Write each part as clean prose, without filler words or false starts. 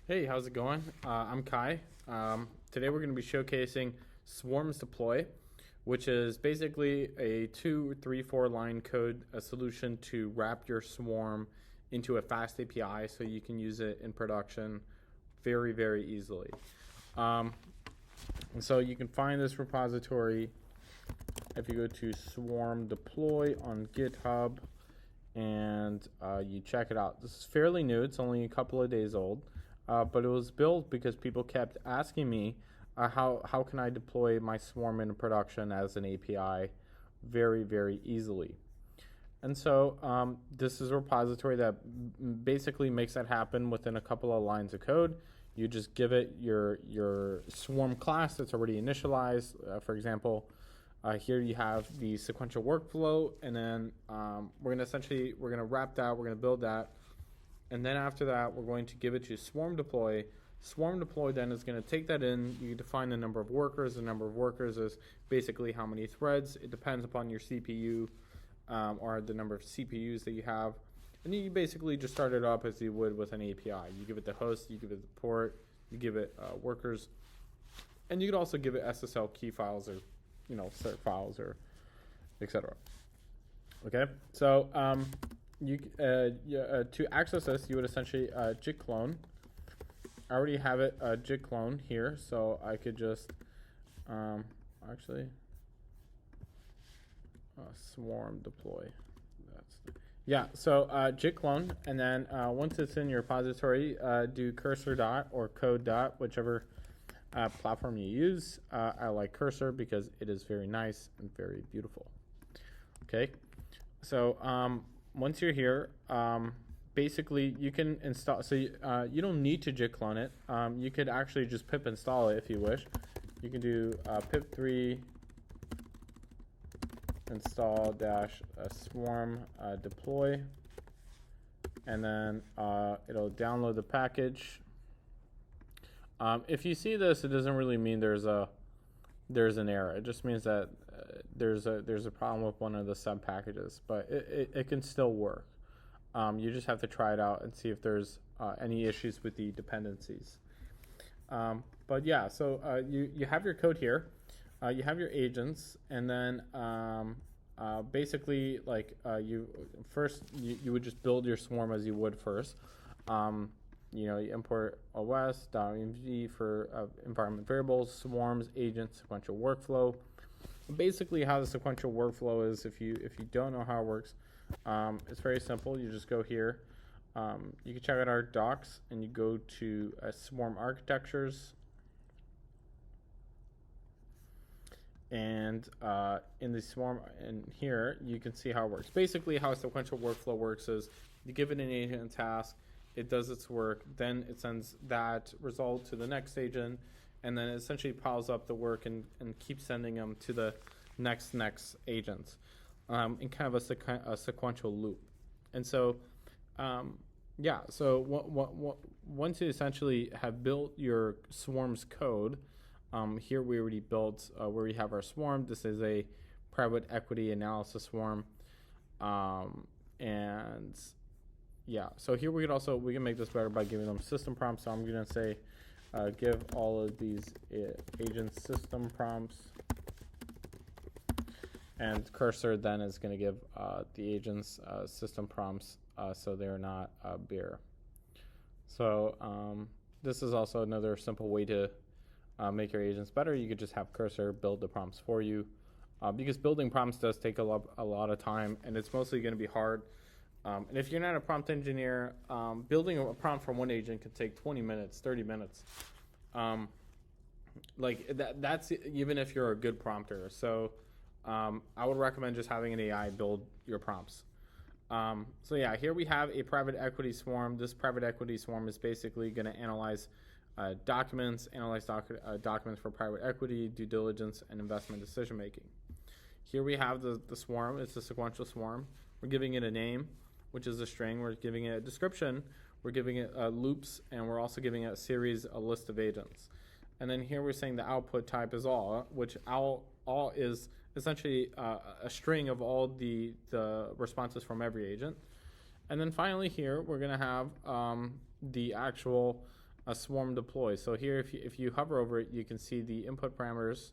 Hey, how's it going? I'm Kai. Today we're going to be showcasing SwarmDeploy, which is basically a 2, 3, 4 line code a solution to wrap your swarm into a fast API so you can use it in production very, very easily. And so you can find this repository if you go to SwarmDeploy on GitHub and you check it out. This is fairly new. It's only a couple of days old. But it was built because people kept asking me how can I deploy my swarm into production as an API very, very easily. And so this is a repository that basically makes that happen within a couple of lines of code. You just give it your swarm class that's already initialized. For example, here you have the sequential workflow, and then we're going to wrap that, we're going to build that. And then after that, we're going to give it to SwarmDeploy. SwarmDeploy then is going to take that in. You define the number of workers. The number of workers is basically how many threads. It depends upon your CPU or the number of CPUs that you have. And then you basically just start it up as you would with an API. You give it the host, you give it the port, you give it workers. And you could also give it SSL key files or cert files or etc. Okay, so to access this, you would essentially git clone. I already have it git clone here, so I could just swarm deploy. So git clone, and then once it's in your repository, do cursor dot or code dot, whichever platform you use. I like cursor because it is very nice and very beautiful. Okay, so once you're here, basically you can install, so you don't need to git clone it. You could actually just pip install it if you wish. You can do pip3 install dash swarm deploy, and then it'll download the package. If you see this, it doesn't really mean there's an error. It just means that there's a problem with one of the sub packages, but it can still work. You just have to try it out and see if there's any issues with the dependencies. But yeah, so you have your code here, you have your agents, and then basically you would just build your swarm as you would first. You import os.env for environment variables, swarms, agents, sequential workflow. Basically, how the sequential workflow is, if you don't know how it works, it's very simple. You just go here. You can check out our docs, and you go to swarm architectures. And in the swarm, and here you can see how it works. Basically, how a sequential workflow works is you give it an agent task. It does its work, then it sends that result to the next agent, and then it essentially piles up the work and keeps sending them to the next agents in kind of a sequential loop. And so, so once you essentially have built your swarm's code, here we already built where we have our swarm. This is a private equity analysis swarm, and yeah, so here we can make this better by giving them system prompts. So I'm going to say give all of these agents system prompts, and cursor then is going to give the agents system prompts so they're not bare. So this is also another simple way to make your agents better. You could just have cursor build the prompts for you, because building prompts does take a lot of time, and it's mostly going to be hard. And if you're not a prompt engineer, building a prompt for one agent could take 20 minutes, 30 minutes. That's even if you're a good prompter. So I would recommend just having an AI build your prompts. So yeah, here we have a private equity swarm. This private equity swarm is basically going to analyze documents for private equity, due diligence, and investment decision making. Here we have the swarm. It's a sequential swarm. We're giving it a name, which is a string. We're giving it a description. We're giving it loops, and we're also giving it a list of agents. And then here we're saying the output type is all, which all is essentially a string of all the responses from every agent. And then finally here we're going to have the actual a swarm deploy. So here, if you hover over it, you can see the input parameters.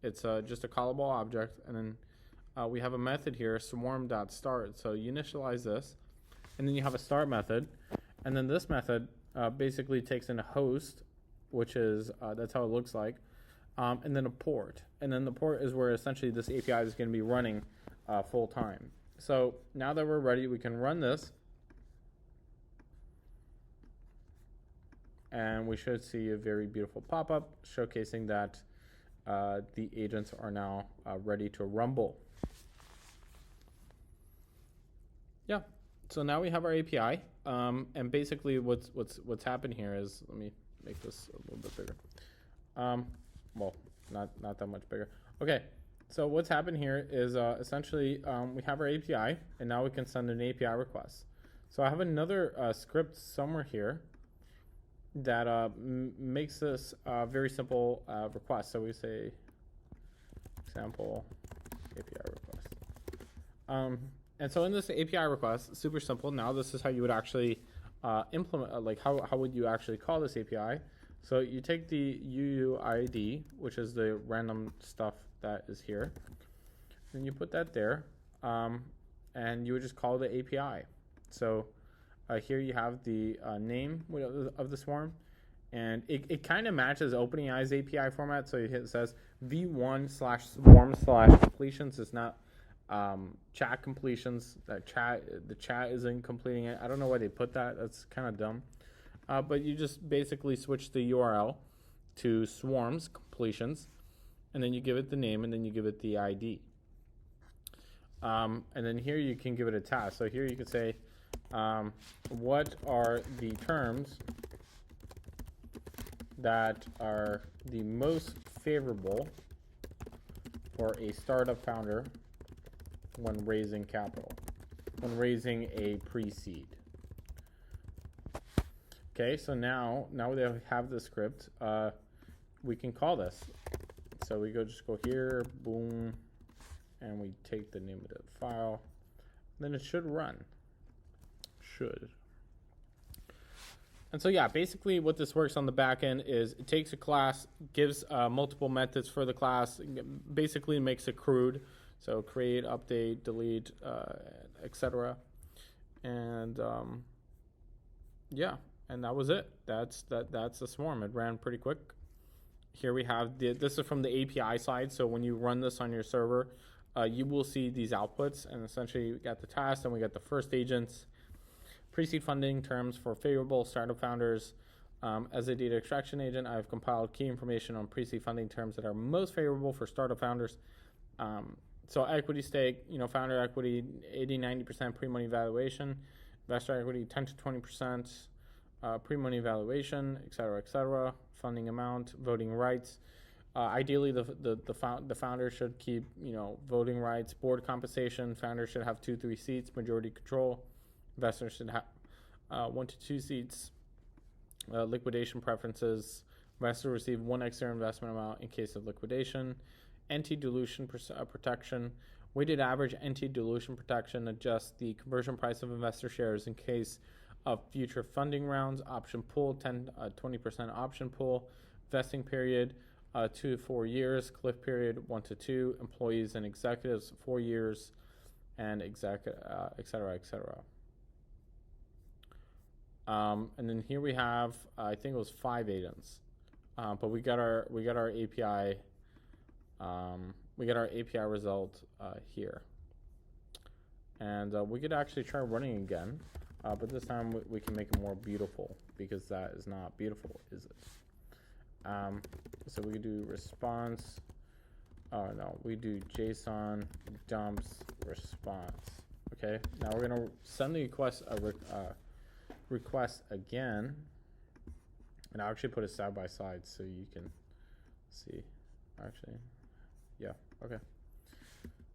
It's just a callable object, and then we have a method here, swarm.start. So you initialize this, and then you have a start method, and then this method basically takes in a host, which is that's how it looks like, and then a port, and then the port is where essentially this API is going to be running full time. So now that we're ready, we can run this, and we should see a very beautiful pop-up showcasing that the agents are now ready to rumble. Yeah, so now we have our API, and basically what's happened here is, let me make this a little bit bigger. Well, not that much bigger. Okay, so what's happened here is essentially we have our API, and now we can send an API request. So I have another script somewhere here that makes this very simple request. So we say example API request. And so in this API request, super simple. Now this is how you would actually implement, like how would you actually call this API? So you take the UUID, which is the random stuff that is here, and you put that there, and you would just call the API. So here you have the name of the swarm, and it kind of matches OpenAI's API format. So it says v1/swarm/completions. It's not chat completions. The chat isn't completing it. I don't know why they put that. That's kind of dumb. But you just basically switch the URL to swarms completions, and then you give it the name, and then you give it the ID. And then here you can give it a task. So here you can say, what are the terms that are the most favorable for a startup founder when raising capital, when raising a pre-seed? Okay, so now we have the script, we can call this. So we just go here, boom, and we take the name of the file. Then it should run. Should. And so yeah, basically what this works on the back end is it takes a class, gives multiple methods for the class, basically makes it crude. So create, update, delete, etc. And yeah. And that was it. That's the swarm. It ran pretty quick. Here we have this is from the API side. So when you run this on your server, you will see these outputs. And essentially, we got the task, and we got the first agents, pre-seed funding terms for favorable startup founders. As a data extraction agent, I've compiled key information on pre-seed funding terms that are most favorable for startup founders. So equity stake, founder equity, 80-90% pre-money valuation, investor equity, 10 to 20%. Pre-money valuation, et cetera, funding amount, voting rights. Ideally, the founder should keep, voting rights. Board compensation, founder should have 2-3 seats, majority control. Investors should have 1 to 2 seats. Liquidation preferences, investor receive 1 extra investment amount in case of liquidation. Anti-dilution protection. Weighted average anti-dilution protection adjusts the conversion price of investor shares in case of future funding rounds. Option pool, 20% option pool. Vesting period, 2 to 4 years. Cliff period, 1 to 2. Employees and executives, 4 years, and et cetera, et cetera. And then here we have, I think it was 5 agents, but we got our API. We got our API result here, and we could actually try running again. But this time we can make it more beautiful, because that is not beautiful, is it? So we could do response. No, we do JSON dumps response. Okay, now we're gonna send the request again, and I'll actually put it side by side so you can see. Actually, yeah, okay.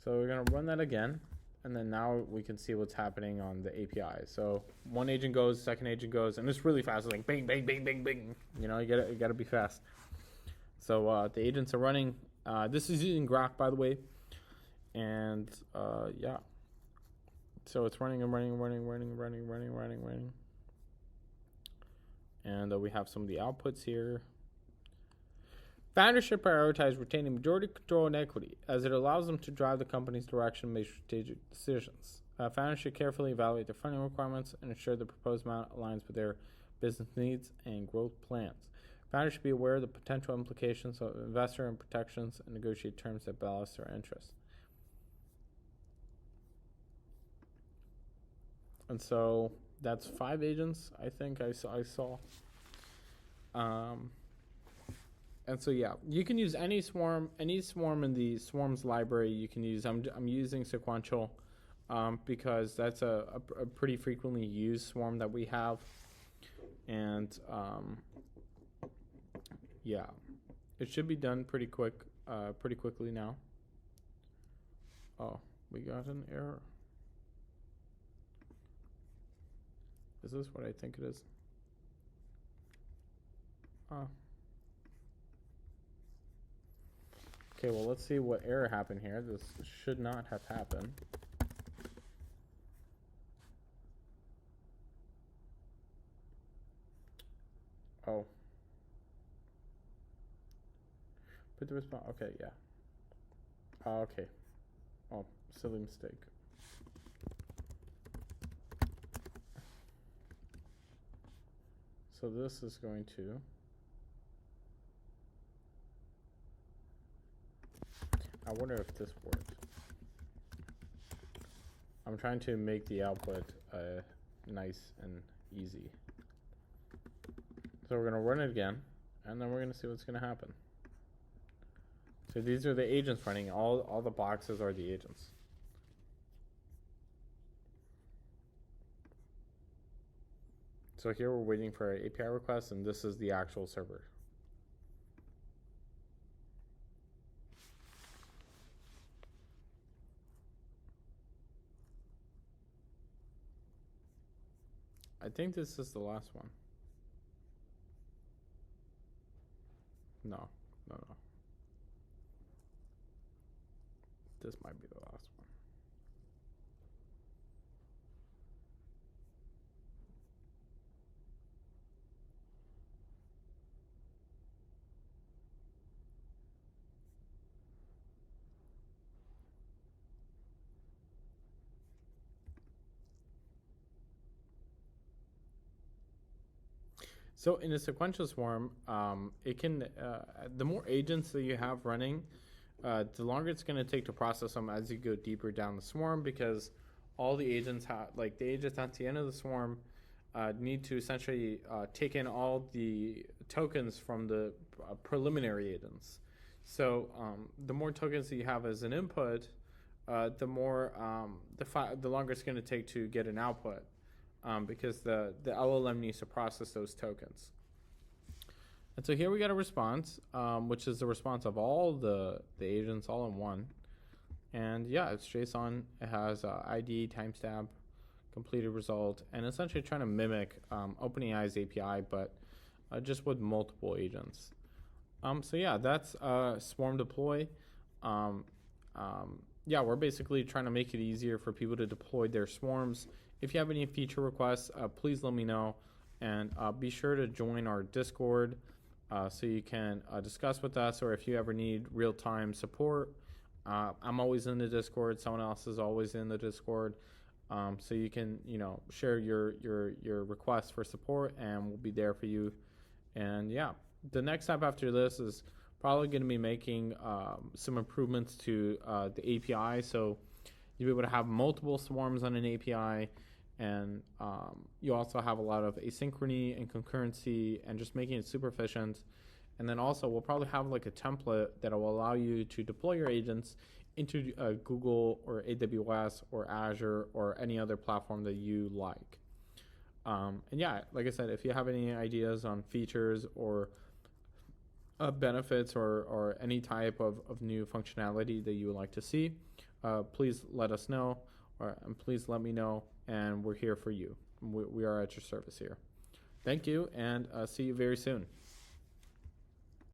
So we're gonna run that again. And then now we can see what's happening on the API. So one agent goes, second agent goes, and it's really fast. It's like bing, bing, bing, bing, bing. You gotta be fast. So the agents are running. This is using Grok, by the way. And yeah. So it's running and running. And we have some of the outputs here. Founders should prioritize retaining majority control and equity, as it allows them to drive the company's direction and make strategic decisions. Founders should carefully evaluate their funding requirements and ensure the proposed amount aligns with their business needs and growth plans. Founders should be aware of the potential implications of investor and protections and negotiate terms that balance their interests. And so that's 5 agents, I think I saw. And so yeah, you can use any swarm in the swarms library. You can use. I'm using sequential because that's a pretty frequently used swarm that we have, and yeah, it should be done pretty quickly now. Oh, we got an error. Is this what I think it is? Oh. Okay, well, let's see what error happened here. This should not have happened. Oh. Put the response. Okay, yeah. Okay. Oh, silly mistake. So this is going to. I wonder if this worked. I'm trying to make the output nice and easy. So we're going to run it again, and then we're going to see what's going to happen. So these are the agents running. All the boxes are the agents. So here we're waiting for our API request, and this is the actual server. I think this is the last one. No. This might be the last one. So in a sequential swarm, it can the more agents that you have running, the longer it's going to take to process them as you go deeper down the swarm, because all the agents have, like the agents at the end of the swarm, need to essentially take in all the tokens from the preliminary agents. So the more tokens that you have as an input, the more the longer it's going to take to get an output. Because the LLM needs to process those tokens. And so here we got a response, which is the response of all the agents all in one. And yeah, it's JSON. It has ID, timestamp, completed result, and essentially trying to mimic OpenAI's API, but just with multiple agents. So yeah, that's SwarmDeploy. Yeah, we're basically trying to make it easier for people to deploy their swarms. If you have any feature requests, please let me know, and be sure to join our Discord so you can discuss with us, or if you ever need real-time support, I'm always in the Discord. Someone else is always in the Discord, so you can share your requests for support, and we'll be there for you. And yeah, the next step after this is probably going to be making some improvements to the API, so you'll be able to have multiple swarms on an API. And you also have a lot of asynchrony and concurrency, and just making it super efficient. And then also we'll probably have like a template that will allow you to deploy your agents into Google or AWS or Azure or any other platform that you like. And yeah, like I said, if you have any ideas on features or benefits or any type of new functionality that you would like to see, please let us know, and please let me know, and we're here for you. We are at your service here. Thank you, and see you very soon.